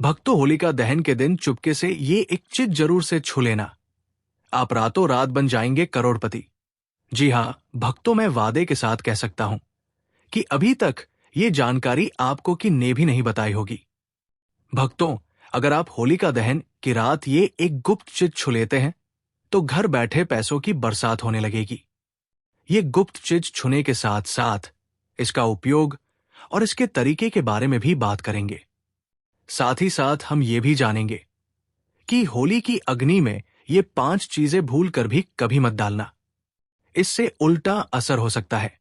भक्तों, होलिका दहन के दिन चुपके से ये एक चिट जरूर से छू लेना। आप रातों रात बन जाएंगे करोड़पति। जी हाँ भक्तों, मैं वादे के साथ कह सकता हूं कि अभी तक ये जानकारी आपको की ने भी नहीं बताई होगी। भक्तों, अगर आप होलिका दहन की रात ये एक गुप्त चिट छू लेते हैं तो घर बैठे पैसों की बरसात होने लगेगी। ये गुप्त चिट छूने के साथ साथ इसका उपयोग और इसके तरीके के बारे में भी बात करेंगे। साथ ही साथ हम ये भी जानेंगे कि होली की अग्नि में ये 5 चीजें भूल कर भी कभी मत डालना। इससे उल्टा असर हो सकता है,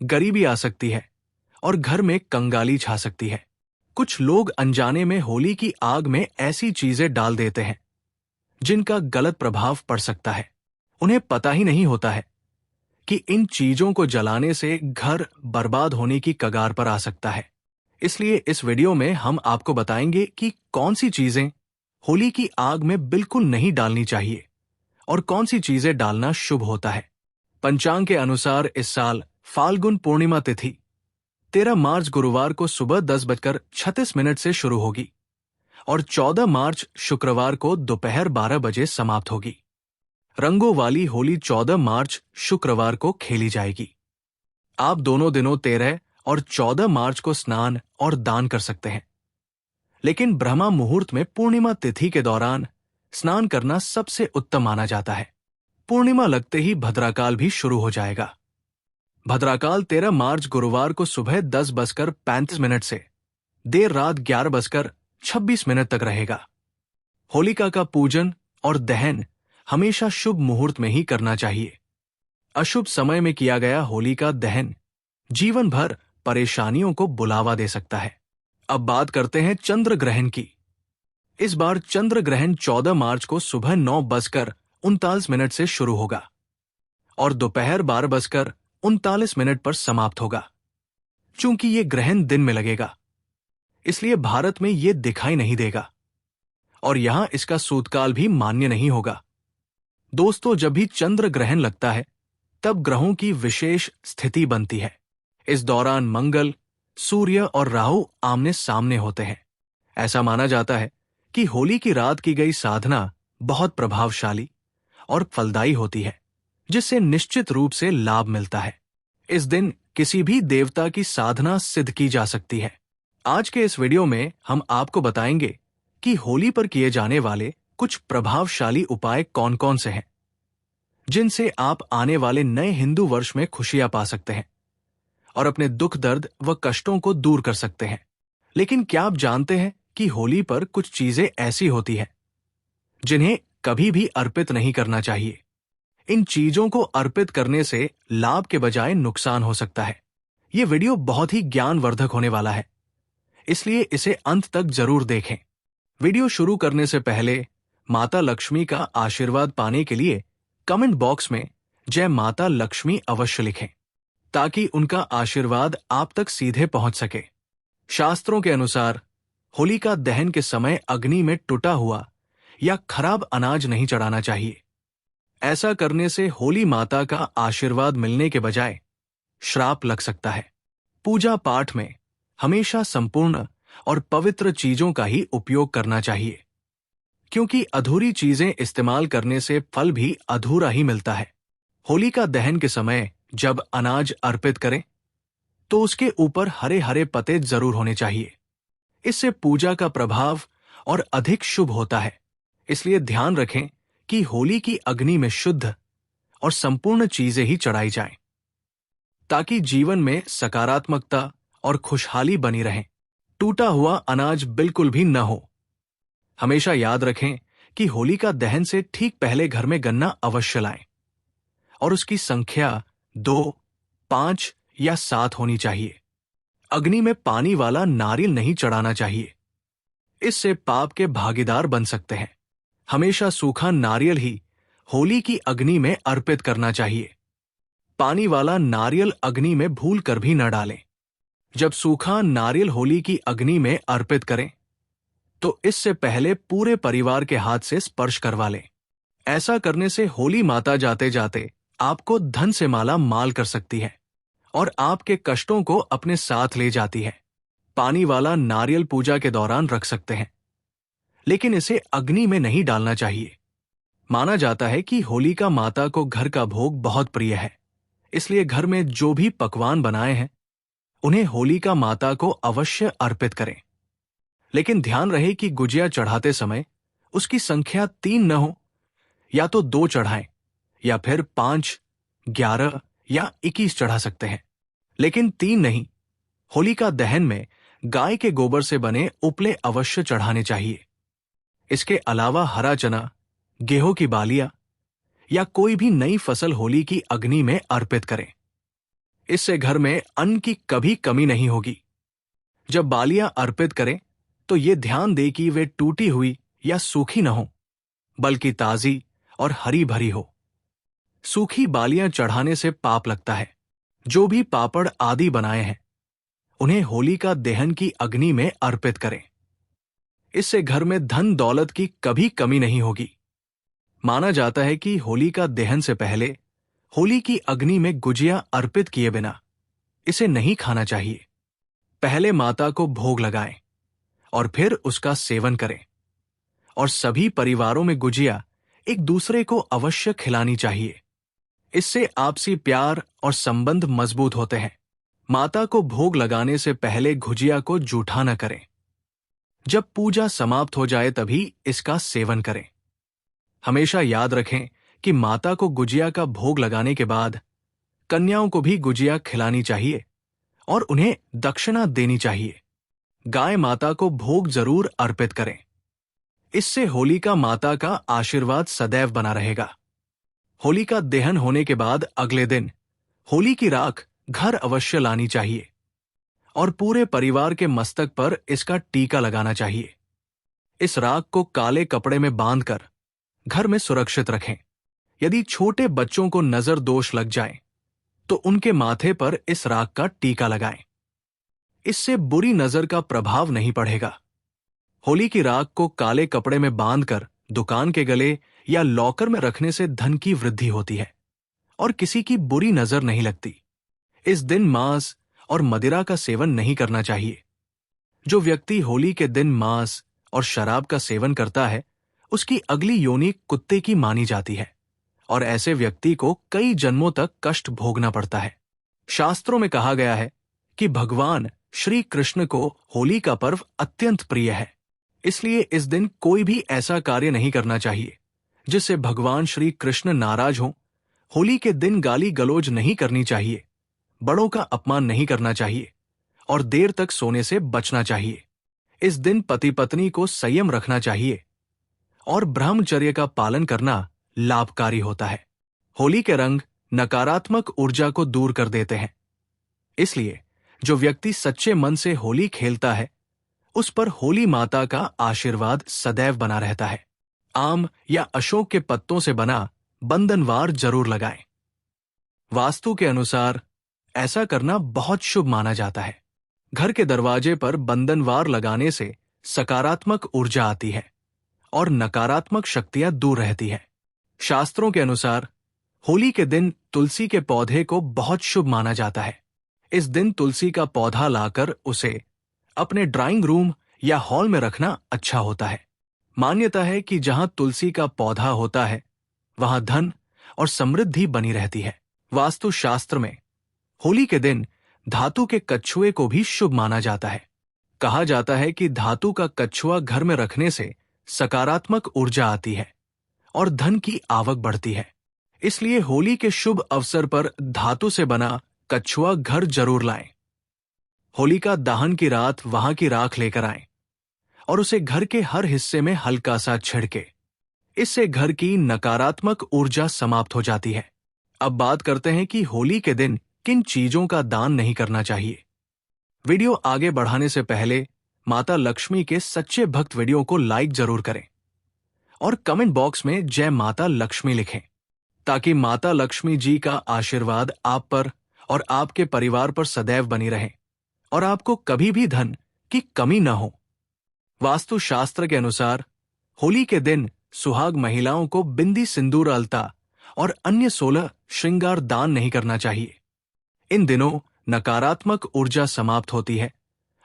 गरीबी आ सकती है और घर में कंगाली छा सकती है। कुछ लोग अनजाने में होली की आग में ऐसी चीजें डाल देते हैं जिनका गलत प्रभाव पड़ सकता है। उन्हें पता ही नहीं होता है कि इन चीजों को जलाने से घर बर्बाद होने की कगार पर आ सकता है। इसलिए इस वीडियो में हम आपको बताएंगे कि कौन सी चीजें होली की आग में बिल्कुल नहीं डालनी चाहिए और कौन सी चीजें डालना शुभ होता है। पंचांग के अनुसार इस साल फाल्गुन पूर्णिमा तिथि 13 मार्च गुरुवार को सुबह 10:36 से शुरू होगी और 14 मार्च शुक्रवार को दोपहर 12 बजे समाप्त होगी। रंगों वाली होली 14 मार्च शुक्रवार को खेली जाएगी। आप दोनों दिनों 13 और 14 मार्च को स्नान और दान कर सकते हैं, लेकिन ब्रह्मा मुहूर्त में पूर्णिमा तिथि के दौरान स्नान करना सबसे उत्तम माना जाता है। पूर्णिमा लगते ही भद्राकाल भी शुरू हो जाएगा। भद्राकाल 13 मार्च गुरुवार को सुबह 10:35 से देर रात 11:26 तक रहेगा। होलिका का पूजन और दहन हमेशा शुभ मुहूर्त में ही करना चाहिए। अशुभ समय में किया गया होलिका दहन जीवन भर परेशानियों को बुलावा दे सकता है। अब बात करते हैं चंद्र ग्रहण की। इस बार चंद्र ग्रहण 14 मार्च को सुबह 9:39 से शुरू होगा और दोपहर 12:39 पर समाप्त होगा। चूंकि ये ग्रहण दिन में लगेगा, इसलिए भारत में ये दिखाई नहीं देगा और यहां इसका सूतकाल भी मान्य नहीं होगा। दोस्तों, जब भी चंद्र ग्रहण लगता है तब ग्रहों की विशेष स्थिति बनती है। इस दौरान मंगल, सूर्य और राहु आमने सामने होते हैं। ऐसा माना जाता है कि होली की रात की गई साधना बहुत प्रभावशाली और फलदायी होती है, जिससे निश्चित रूप से लाभ मिलता है। इस दिन किसी भी देवता की साधना सिद्ध की जा सकती है। आज के इस वीडियो में हम आपको बताएंगे कि होली पर किए जाने वाले कुछ प्रभावशाली उपाय कौन कौन से हैं, जिनसे आप आने वाले नए हिंदू वर्ष में खुशियां पा सकते हैं और अपने दुख दर्द व कष्टों को दूर कर सकते हैं। लेकिन क्या आप जानते हैं कि होली पर कुछ चीजें ऐसी होती हैं जिन्हें कभी भी अर्पित नहीं करना चाहिए। इन चीजों को अर्पित करने से लाभ के बजाय नुकसान हो सकता है। ये वीडियो बहुत ही ज्ञानवर्धक होने वाला है, इसलिए इसे अंत तक जरूर देखें। वीडियो शुरू करने से पहले माता लक्ष्मी का आशीर्वाद पाने के लिए कमेंट बॉक्स में जय माता लक्ष्मी अवश्य लिखें, ताकि उनका आशीर्वाद आप तक सीधे पहुंच सके। शास्त्रों के अनुसार होलिका दहन के समय अग्नि में टूटा हुआ या खराब अनाज नहीं चढ़ाना चाहिए। ऐसा करने से होली माता का आशीर्वाद मिलने के बजाय श्राप लग सकता है। पूजा पाठ में हमेशा संपूर्ण और पवित्र चीजों का ही उपयोग करना चाहिए, क्योंकि अधूरी चीजें इस्तेमाल करने से फल भी अधूरा ही मिलता है। होलिका दहन के समय जब अनाज अर्पित करें तो उसके ऊपर हरे हरे पत्ते जरूर होने चाहिए। इससे पूजा का प्रभाव और अधिक शुभ होता है। इसलिए ध्यान रखें कि होली की अग्नि में शुद्ध और संपूर्ण चीजें ही चढ़ाई जाएं, ताकि जीवन में सकारात्मकता और खुशहाली बनी रहे। टूटा हुआ अनाज बिल्कुल भी न हो। हमेशा याद रखें कि होलिका दहन से ठीक पहले घर में गन्ना अवश्य लाएं और उसकी संख्या 2, 5 या 7 होनी चाहिए। अग्नि में पानी वाला नारियल नहीं चढ़ाना चाहिए, इससे पाप के भागीदार बन सकते हैं। हमेशा सूखा नारियल ही होली की अग्नि में अर्पित करना चाहिए। पानी वाला नारियल अग्नि में भूल कर भी न डालें। जब सूखा नारियल होली की अग्नि में अर्पित करें तो इससे पहले पूरे परिवार के हाथ से स्पर्श करवा लें। ऐसा करने से होली माता जाते जाते आपको धन से माला माल कर सकती है और आपके कष्टों को अपने साथ ले जाती है। पानी वाला नारियल पूजा के दौरान रख सकते हैं, लेकिन इसे अग्नि में नहीं डालना चाहिए। माना जाता है कि होलिका माता को घर का भोग बहुत प्रिय है, इसलिए घर में जो भी पकवान बनाए हैं उन्हें होलिका माता को अवश्य अर्पित करें। लेकिन ध्यान रहे कि गुजिया चढ़ाते समय उसकी संख्या 3 न हो। या तो 2 चढ़ाएं या फिर 5, 11 या 21 चढ़ा सकते हैं, लेकिन 3 नहीं। होलिका दहन में गाय के गोबर से बने उपले अवश्य चढ़ाने चाहिए। इसके अलावा हरा चना, गेहूं की बालियां या कोई भी नई फसल होली की अग्नि में अर्पित करें। इससे घर में अन्न की कभी कमी नहीं होगी। जब बालियां अर्पित करें तो ये ध्यान दें कि वे टूटी हुई या सूखी न हो, बल्कि ताजी और हरी भरी हो। सूखी बालियां चढ़ाने से पाप लगता है। जो भी पापड़ आदि बनाए हैं उन्हें होलिका दहन की अग्नि में अर्पित करें। इससे घर में धन दौलत की कभी कमी नहीं होगी। माना जाता है कि होलिका दहन से पहले होली की अग्नि में गुजिया अर्पित किए बिना इसे नहीं खाना चाहिए। पहले माता को भोग लगाएं और फिर उसका सेवन करें। और सभी परिवारों में गुजिया एक दूसरे को अवश्य खिलानी चाहिए। इससे आपसी प्यार और संबंध मजबूत होते हैं। माता को भोग लगाने से पहले गुजिया को जूठा न करें। जब पूजा समाप्त हो जाए तभी इसका सेवन करें। हमेशा याद रखें कि माता को गुजिया का भोग लगाने के बाद कन्याओं को भी गुजिया खिलानी चाहिए और उन्हें दक्षिणा देनी चाहिए। गाय माता को भोग जरूर अर्पित करें। इससे होलिका माता का आशीर्वाद सदैव बना रहेगा। होलिका दहन होने के बाद अगले दिन होली की राख घर अवश्य लानी चाहिए और पूरे परिवार के मस्तक पर इसका टीका लगाना चाहिए। इस राख को काले कपड़े में बांधकर घर में सुरक्षित रखें। यदि छोटे बच्चों को नजर दोष लग जाए तो उनके माथे पर इस राख का टीका लगाएं। इससे बुरी नजर का प्रभाव नहीं पड़ेगा। होली की राख को काले कपड़े में बांधकर दुकान के गले या लॉकर में रखने से धन की वृद्धि होती है और किसी की बुरी नजर नहीं लगती। इस दिन मांस और मदिरा का सेवन नहीं करना चाहिए। जो व्यक्ति होली के दिन मांस और शराब का सेवन करता है उसकी अगली योनि कुत्ते की मानी जाती है और ऐसे व्यक्ति को कई जन्मों तक कष्ट भोगना पड़ता है। शास्त्रों में कहा गया है कि भगवान श्री कृष्ण को होली का पर्व अत्यंत प्रिय है, इसलिए इस दिन कोई भी ऐसा कार्य नहीं करना चाहिए जिससे भगवान श्री कृष्ण नाराज हों। होली के दिन गाली गलौज नहीं करनी चाहिए, बड़ों का अपमान नहीं करना चाहिए और देर तक सोने से बचना चाहिए। इस दिन पति पत्नी को संयम रखना चाहिए और ब्रह्मचर्य का पालन करना लाभकारी होता है। होली के रंग नकारात्मक ऊर्जा को दूर कर देते हैं, इसलिए जो व्यक्ति सच्चे मन से होली खेलता है उस पर होली माता का आशीर्वाद सदैव बना रहता है। आम या अशोक के पत्तों से बना बंधनवार जरूर लगाएं। वास्तु के अनुसार ऐसा करना बहुत शुभ माना जाता है। घर के दरवाजे पर बंधनवार लगाने से सकारात्मक ऊर्जा आती है और नकारात्मक शक्तियां दूर रहती है। शास्त्रों के अनुसार होली के दिन तुलसी के पौधे को बहुत शुभ माना जाता है। इस दिन तुलसी का पौधा लाकर उसे अपने ड्राइंग रूम या हॉल में रखना अच्छा होता है। मान्यता है कि जहां तुलसी का पौधा होता है वहां धन और समृद्धि बनी रहती है। वास्तु शास्त्र में होली के दिन धातु के कछुए को भी शुभ माना जाता है। कहा जाता है कि धातु का कछुआ घर में रखने से सकारात्मक ऊर्जा आती है और धन की आवक बढ़ती है। इसलिए होली के शुभ अवसर पर धातु से बना कछुआ घर जरूर लाएं। होलिका दहन की रात वहां की राख लेकर आएं और उसे घर के हर हिस्से में हल्का सा छिड़के। इससे घर की नकारात्मक ऊर्जा समाप्त हो जाती है। अब बात करते हैं कि होली के दिन किन चीजों का दान नहीं करना चाहिए। वीडियो आगे बढ़ाने से पहले माता लक्ष्मी के सच्चे भक्त वीडियो को लाइक जरूर करें और कमेंट बॉक्स में जय माता लक्ष्मी लिखें, ताकि माता लक्ष्मी जी का आशीर्वाद आप पर और आपके परिवार पर सदैव बनी रहे और आपको कभी भी धन की कमी न हो। वास्तु शास्त्र के अनुसार होली के दिन सुहाग महिलाओं को बिंदी, सिंदूर, अलता और अन्य 16 श्रृंगार दान नहीं करना चाहिए। इन दिनों नकारात्मक ऊर्जा समाप्त होती है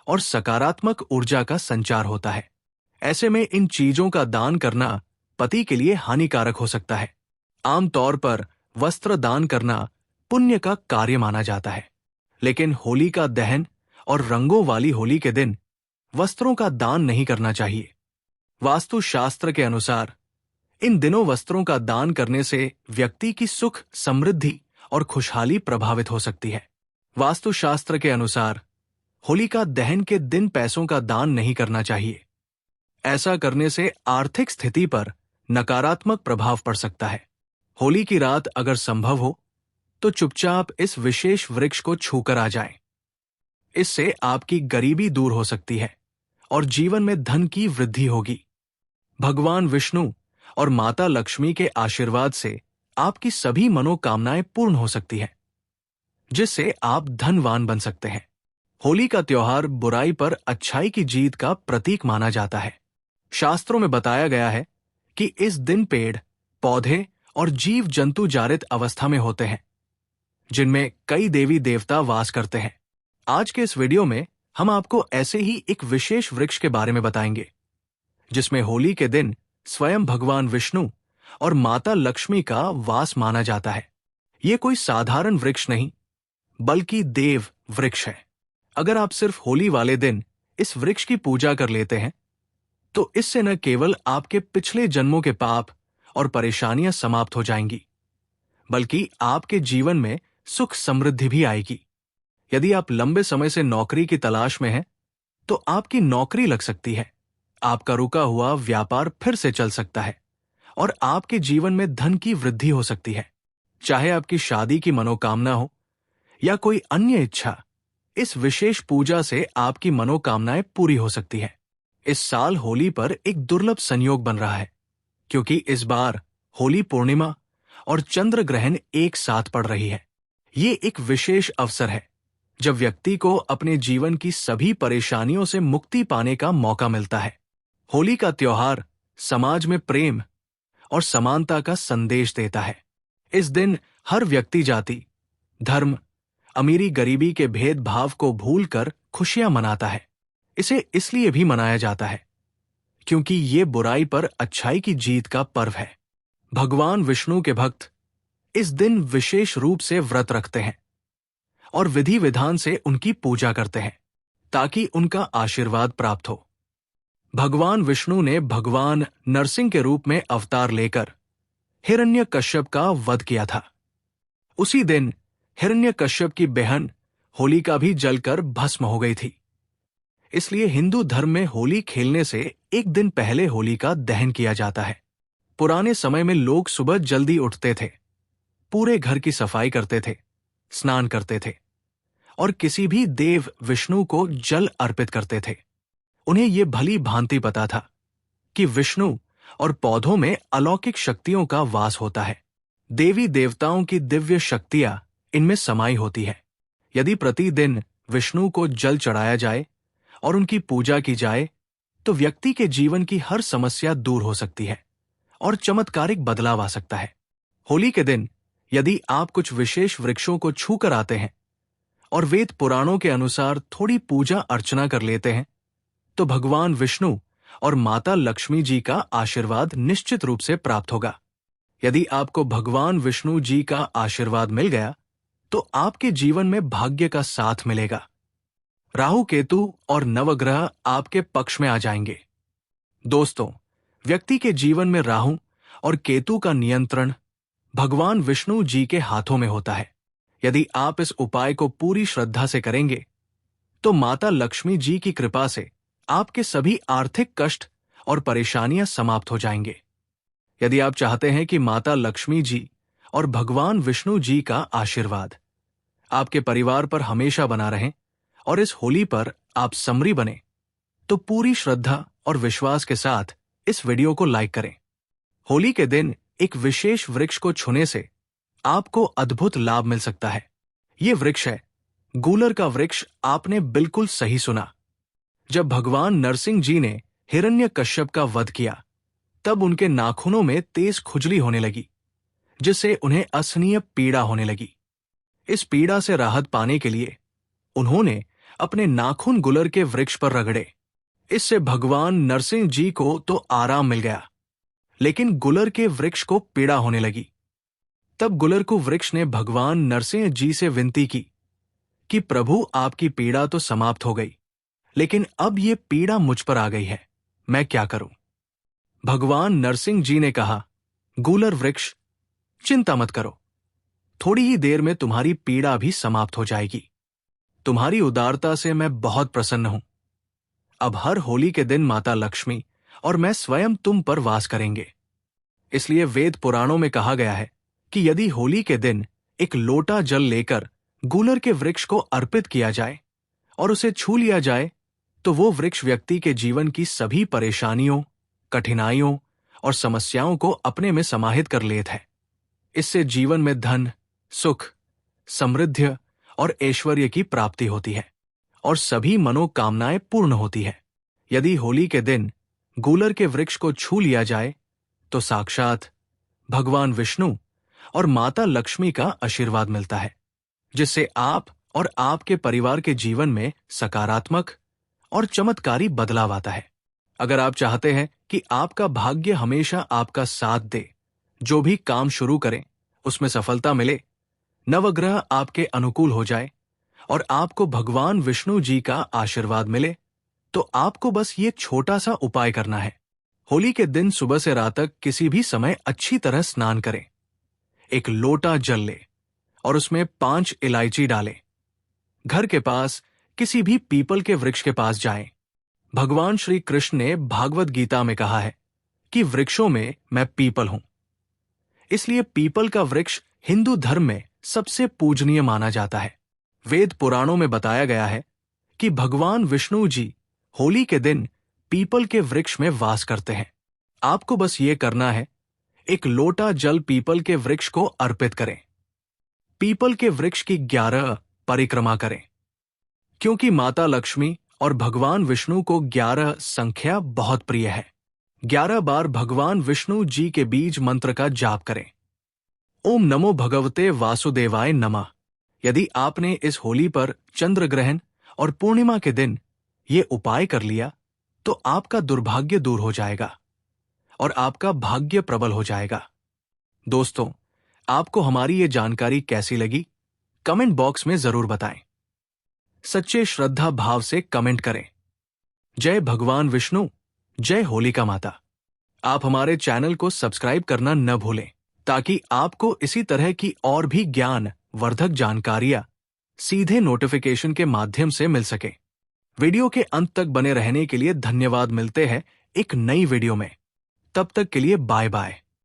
और सकारात्मक ऊर्जा का संचार होता है। ऐसे में इन चीजों का दान करना पति के लिए हानिकारक हो सकता है। आमतौर पर वस्त्र दान करना पुण्य का कार्य माना जाता है, लेकिन होली का दहन और रंगों वाली होली के दिन वस्त्रों का दान नहीं करना चाहिए। वास्तुशास्त्र के अनुसार इन दिनों वस्त्रों का दान करने से व्यक्ति की सुख, समृद्धि और खुशहाली प्रभावित हो सकती है। वास्तुशास्त्र के अनुसार होलिका दहन के दिन पैसों का दान नहीं करना चाहिए। ऐसा करने से आर्थिक स्थिति पर नकारात्मक प्रभाव पड़ सकता है। होली की रात अगर संभव हो तो चुपचाप इस विशेष वृक्ष को छूकर आ जाएं। इससे आपकी गरीबी दूर हो सकती है और जीवन में धन की वृद्धि होगी। भगवान विष्णु और माता लक्ष्मी के आशीर्वाद से आपकी सभी मनोकामनाएं पूर्ण हो सकती हैं, जिससे आप धनवान बन सकते हैं। होली का त्योहार बुराई पर अच्छाई की जीत का प्रतीक माना जाता है। शास्त्रों में बताया गया है कि इस दिन पेड़, पौधे और जीव जंतु जारित अवस्था में होते हैं, जिनमें कई देवी देवता वास करते हैं। आज के इस वीडियो में हम आपको ऐसे ही एक विशेष वृक्ष के बारे में बताएंगे, जिसमें होली के दिन स्वयं भगवान विष्णु और माता लक्ष्मी का वास माना जाता है। ये कोई साधारण वृक्ष नहीं, बल्कि देव वृक्ष है। अगर आप सिर्फ होली वाले दिन इस वृक्ष की पूजा कर लेते हैं, तो इससे न केवल आपके पिछले जन्मों के पाप और परेशानियां समाप्त हो जाएंगी, बल्कि आपके जीवन में सुख समृद्धि भी आएगी। यदि आप लंबे समय से नौकरी की तलाश में हैं, तो आपकी नौकरी लग सकती है। आपका रुका हुआ व्यापार फिर से चल सकता है और आपके जीवन में धन की वृद्धि हो सकती है। चाहे आपकी शादी की मनोकामना हो या कोई अन्य इच्छा, इस विशेष पूजा से आपकी मनोकामनाएं पूरी हो सकती है। इस साल होली पर एक दुर्लभ संयोग बन रहा है, क्योंकि इस बार होली पूर्णिमा और चंद्र ग्रहण एक साथ पड़ रही है। ये एक विशेष अवसर है जब व्यक्ति को अपने जीवन की सभी परेशानियों से मुक्ति पाने का मौका मिलता है। होली का त्योहार समाज में प्रेम और समानता का संदेश देता है। इस दिन हर व्यक्ति जाति, धर्म, अमीरी गरीबी के भेदभाव को भूलकर खुशियां मनाता है। इसे इसलिए भी मनाया जाता है क्योंकि ये बुराई पर अच्छाई की जीत का पर्व है। भगवान विष्णु के भक्त इस दिन विशेष रूप से व्रत रखते हैं और विधि विधान से उनकी पूजा करते हैं, ताकि उनका आशीर्वाद प्राप्त हो। भगवान विष्णु ने भगवान नरसिंह के रूप में अवतार लेकर हिरण्यकश्यप का वध किया था। उसी दिन हिरण्यकश्यप की बहन होलिका भी जलकर भस्म हो गई थी। इसलिए हिंदू धर्म में होली खेलने से एक दिन पहले होली का दहन किया जाता है। पुराने समय में लोग सुबह जल्दी उठते थे, पूरे घर की सफाई करते थे, स्नान करते थे और किसी भी देव विष्णु को जल अर्पित करते थे। उन्हें ये भली भांति पता था कि विष्णु और पौधों में अलौकिक शक्तियों का वास होता है। देवी देवताओं की दिव्य शक्तियां इनमें समाई होती है। यदि प्रतिदिन विष्णु को जल चढ़ाया जाए और उनकी पूजा की जाए, तो व्यक्ति के जीवन की हर समस्या दूर हो सकती है और चमत्कारिक बदलाव आ सकता है। होली के दिन यदि आप कुछ विशेष वृक्षों को छू कर आते हैं और वेद पुराणों के अनुसार थोड़ी पूजा अर्चना कर लेते हैं, तो भगवान विष्णु और माता लक्ष्मी जी का आशीर्वाद निश्चित रूप से प्राप्त होगा। यदि आपको भगवान विष्णु जी का आशीर्वाद मिल गया, तो आपके जीवन में भाग्य का साथ मिलेगा। राहु, केतु और नवग्रह आपके पक्ष में आ जाएंगे। दोस्तों, व्यक्ति के जीवन में राहु और केतु का नियंत्रण भगवान विष्णु जी के हाथों में होता है। यदि आप इस उपाय को पूरी श्रद्धा से करेंगे, तो माता लक्ष्मी जी की कृपा से आपके सभी आर्थिक कष्ट और परेशानियां समाप्त हो जाएंगे। यदि आप चाहते हैं कि माता लक्ष्मी जी और भगवान विष्णु जी का आशीर्वाद आपके परिवार पर हमेशा बना रहे और इस होली पर आप समृद्ध बने, तो पूरी श्रद्धा और विश्वास के साथ इस वीडियो को लाइक करें। होली के दिन एक विशेष वृक्ष को छूने से आपको अद्भुत लाभ मिल सकता है। ये वृक्ष है गूलर का वृक्ष। आपने बिल्कुल सही सुना। जब भगवान नरसिंह जी ने हिरण्यकश्यप का वध किया, तब उनके नाखूनों में तेज खुजली होने लगी, जिससे उन्हें असहनीय पीड़ा होने लगी। इस पीड़ा से राहत पाने के लिए उन्होंने अपने नाखून गुलर के वृक्ष पर रगड़े। इससे भगवान नरसिंह जी को तो आराम मिल गया, लेकिन गुलर के वृक्ष को पीड़ा होने लगी। तब गुलर को वृक्ष ने भगवान नरसिंह जी से विनती की कि प्रभु, आपकी पीड़ा तो समाप्त हो गई, लेकिन अब ये पीड़ा मुझ पर आ गई है, मैं क्या करूं? भगवान नरसिंह जी ने कहा, गूलर वृक्ष, चिंता मत करो, थोड़ी ही देर में तुम्हारी पीड़ा भी समाप्त हो जाएगी। तुम्हारी उदारता से मैं बहुत प्रसन्न हूं। अब हर होली के दिन माता लक्ष्मी और मैं स्वयं तुम पर वास करेंगे। इसलिए वेद पुराणों में कहा गया है कि यदि होली के दिन एक लोटा जल लेकर गूलर के वृक्ष को अर्पित किया जाए और उसे छू लिया जाए, तो वो वृक्ष व्यक्ति के जीवन की सभी परेशानियों, कठिनाइयों और समस्याओं को अपने में समाहित कर लेता है। इससे जीवन में धन, सुख, समृद्धि और ऐश्वर्य की प्राप्ति होती है और सभी मनोकामनाएं पूर्ण होती है। यदि होली के दिन गूलर के वृक्ष को छू लिया जाए तो साक्षात भगवान विष्णु और माता लक्ष्मी का आशीर्वाद मिलता है, जिससे आप और आपके परिवार के जीवन में सकारात्मक और चमत्कारी बदलाव आता है। अगर आप चाहते हैं कि आपका भाग्य हमेशा आपका साथ दे, जो भी काम शुरू करें उसमें सफलता मिले, नवग्रह आपके अनुकूल हो जाए और आपको भगवान विष्णु जी का आशीर्वाद मिले, तो आपको बस ये छोटा सा उपाय करना है। होली के दिन सुबह से रात तक किसी भी समय अच्छी तरह स्नान करें, एक लोटा जल ले और उसमें 5 इलायची डालें। घर के पास किसी भी पीपल के वृक्ष के पास जाएं। भगवान श्री कृष्ण ने भागवत गीता में कहा है कि वृक्षों में मैं पीपल हूं। इसलिए पीपल का वृक्ष हिंदू धर्म में सबसे पूजनीय माना जाता है। वेद पुराणों में बताया गया है कि भगवान विष्णु जी होली के दिन पीपल के वृक्ष में वास करते हैं। आपको बस ये करना है, एक लोटा जल पीपल के वृक्ष को अर्पित करें। पीपल के वृक्ष की 11 परिक्रमा करें, क्योंकि माता लक्ष्मी और भगवान विष्णु को 11 संख्या बहुत प्रिय है। 11 बार भगवान विष्णु जी के बीज मंत्र का जाप करें। ओम नमो भगवते वासुदेवाय नमः। यदि आपने इस होली पर चंद्र ग्रहण और पूर्णिमा के दिन ये उपाय कर लिया, तो आपका दुर्भाग्य दूर हो जाएगा और आपका भाग्य प्रबल हो जाएगा। दोस्तों, आपको हमारी ये जानकारी कैसी लगी, कमेंट बॉक्स में जरूर बताएं। सच्चे श्रद्धा भाव से कमेंट करें। जय भगवान विष्णु, जय होलिका माता। आप हमारे चैनल को सब्सक्राइब करना न भूलें, ताकि आपको इसी तरह की और भी ज्ञान वर्धक जानकारियां सीधे नोटिफिकेशन के माध्यम से मिल सके। वीडियो के अंत तक बने रहने के लिए धन्यवाद। मिलते हैं एक नई वीडियो में, तब तक के लिए बाय बाय।